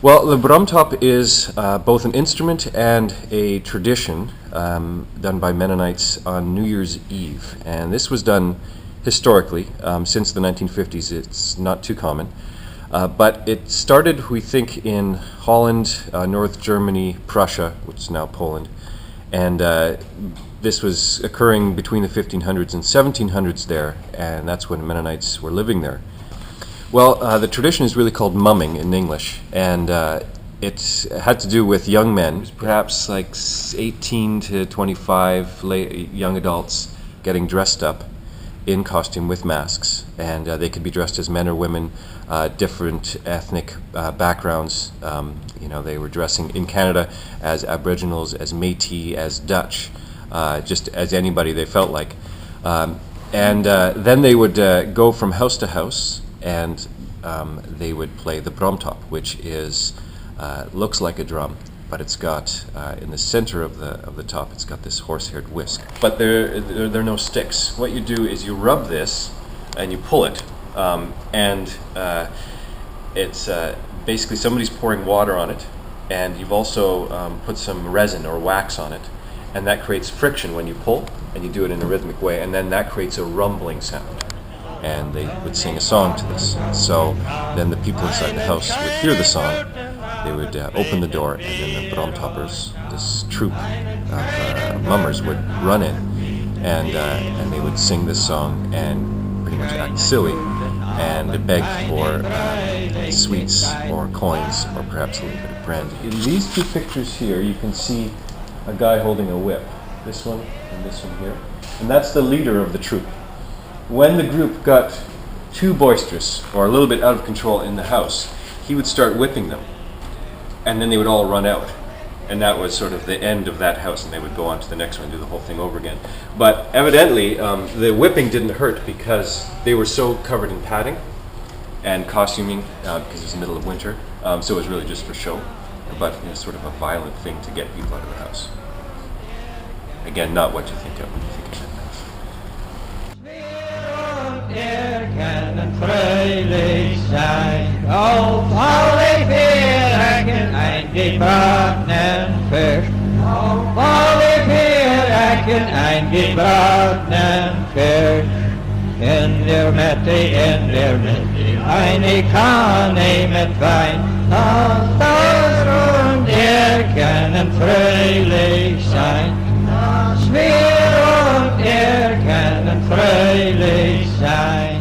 Well, the brummtopp is both an instrument and a tradition done by Mennonites on New Year's Eve. And this was done historically. Since the 1950s, it's not too common. But it started, we think, in Holland, North Germany, Prussia, which is now Poland. And this was occurring between the 1500s and 1700s there, and that's when Mennonites were living there. Well, the tradition is really called mumming in English, and it had to do with young men, perhaps like 18 to 25 young adults getting dressed up in costume with masks, and they could be dressed as men or women, different ethnic backgrounds. They were dressing in Canada as Aboriginals, as Métis, as Dutch, just as anybody they felt like. And then they would go from house to house, and they would play the brummtopp, which is looks like a drum, but it's got in the center of the top, it's got this horse-haired whisk. But there are no sticks. What you do is you rub this and you pull it, and it's basically somebody's pouring water on it, and you've also put some resin or wax on it, and that creates friction when you pull, and you do it in a rhythmic way, and then that creates a rumbling sound. And they would sing a song to this. So then the people inside the house would hear the song, they would open the door, and then the brummtoppers, this troupe of mummers, would run in, and they would sing this song and pretty much act silly and beg for sweets or coins or perhaps a little bit of brandy. In these two pictures here, you can see a guy holding a whip, this one and this one here, and that's the leader of the troupe. When the group got too boisterous or a little bit out of control in the house, he would start whipping them, and then they would all run out, and that was sort of the end of that house, and they would go on to the next one and do the whole thing over again. But evidently the whipping didn't hurt because they were so covered in padding and costuming because it was the middle of winter, so it was really just for show, but sort of a violent thing to get people out of the house. Again, not what you think of when you think of that. Kan vrijelijk zijn, als alle bergen eingebraten vers. Als alle bergen eingebraten vers. In der Mitte, eine Kanne mit Wein. Als das und können freilich sein. Das wir und können freilich sein.